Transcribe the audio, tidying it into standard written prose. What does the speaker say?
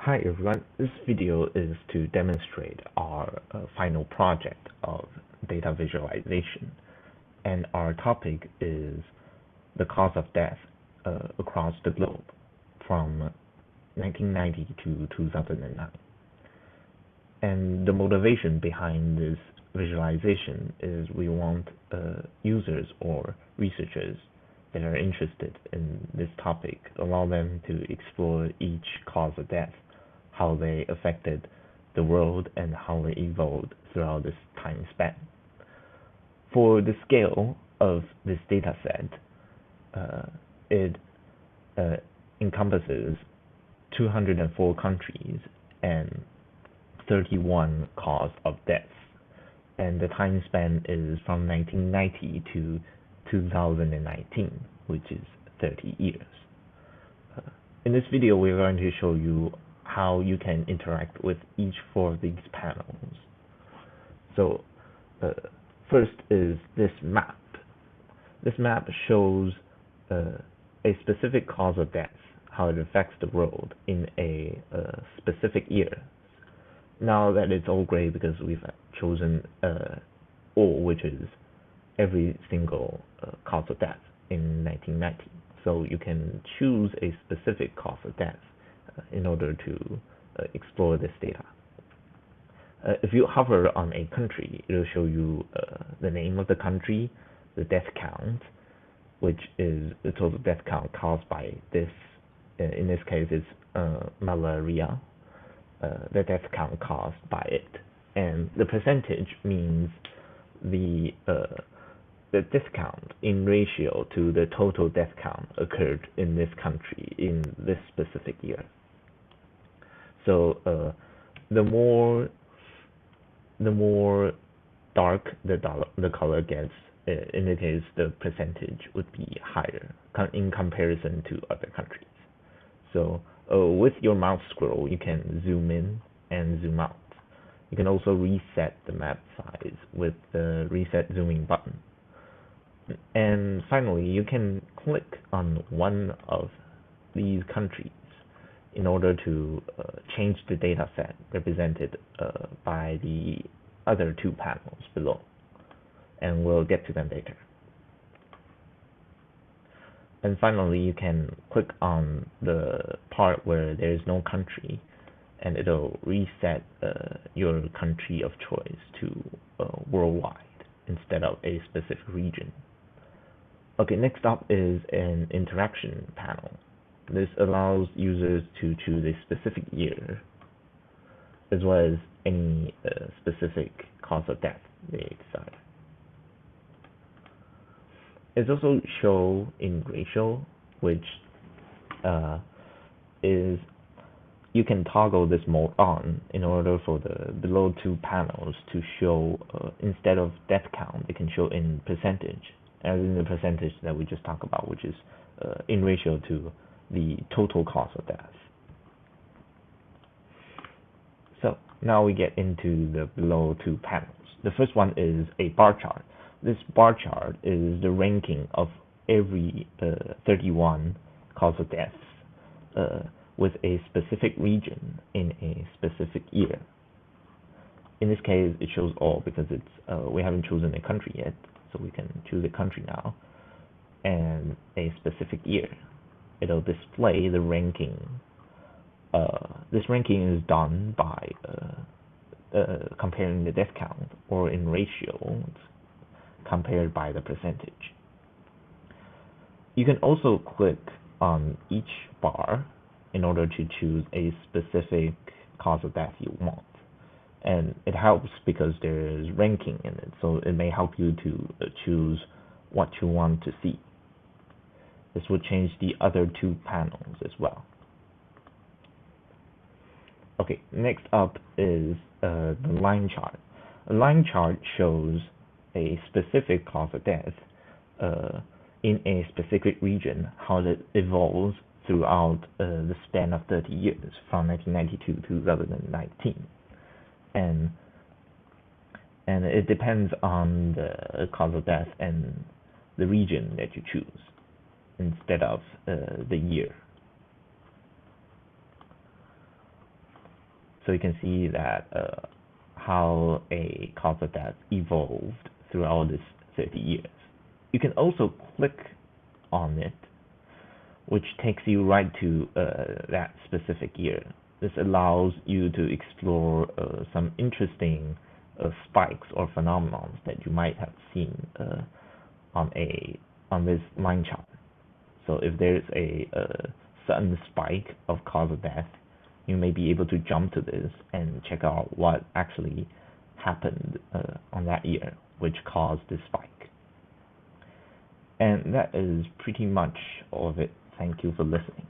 Hi everyone, this video is to demonstrate our final project of data visualization, and our topic is the cause of death across the globe from 1990 to 2009. And the motivation behind this visualization is we want users or researchers that are interested in this topic, allow them to explore each cause of death, how they affected the world, and how they evolved throughout this time span. For the scale of this data set, it encompasses 204 countries and 31 cause of death, and the time span is from 1990 to 2019, which is 30 years. In this video, we're going to show you how you can interact with each four of these panels. So first is this map. This map shows a specific cause of death, how it affects the world in a specific year. Now that it's all gray because we've chosen all, which is every single cause of death in 1990. So you can choose a specific cause of death in order to explore this data. If you hover on a country, it'll show you the name of the country, the death count, which is the total death count caused by this. In this case, it's malaria. The death count caused by it, and the percentage means the death count in ratio to the total death count occurred in this country in this specific year. So the more dark the color gets, indicates the percentage would be higher in comparison to other countries. So with your mouse scroll, you can zoom in and zoom out. You can also reset the map size with the reset zooming button. And finally, you can click on one of these countries in order to change the data set represented by the other two panels below. And we'll get to them later. And finally, you can click on the part where there is no country, and it'll reset your country of choice to worldwide instead of a specific region. Okay, next up is an interaction panel. This allows users to choose a specific year, as well as any specific cause of death they decide. It's also show in ratio, which is you can toggle this mode on in order for the below two panels to show instead of death count, it can show in percentage, as in the percentage that we just talked about, which is in ratio to the total cause of death. So now we get into the below two panels. The first one is a bar chart. This bar chart is the ranking of every 31 cause of deaths with a specific region in a specific year. In this case, it shows all because it's we haven't chosen a country yet, so we can choose a country now and a specific year. It'll display the ranking. This ranking is done by comparing the death count, or in ratio, compared by the percentage. You can also click on each bar in order to choose a specific cause of death you want. And it helps because there is ranking in it, so it may help you to choose what you want to see. This will change the other two panels as well. Okay, next up is the line chart. A line chart shows a specific cause of death in a specific region, how it evolves throughout the span of 30 years, from 1992 to 2019. And it depends on the cause of death and the region that you choose instead of the year. So you can see that how a cause of death evolved throughout this 30 years. You can also click on it, which takes you right to that specific year. This allows you to explore some interesting spikes or phenomena that you might have seen on this line chart. So if there's a sudden spike of cause of death, you may be able to jump to this and check out what actually happened on that year, which caused this spike. And that is pretty much all of it. Thank you for listening.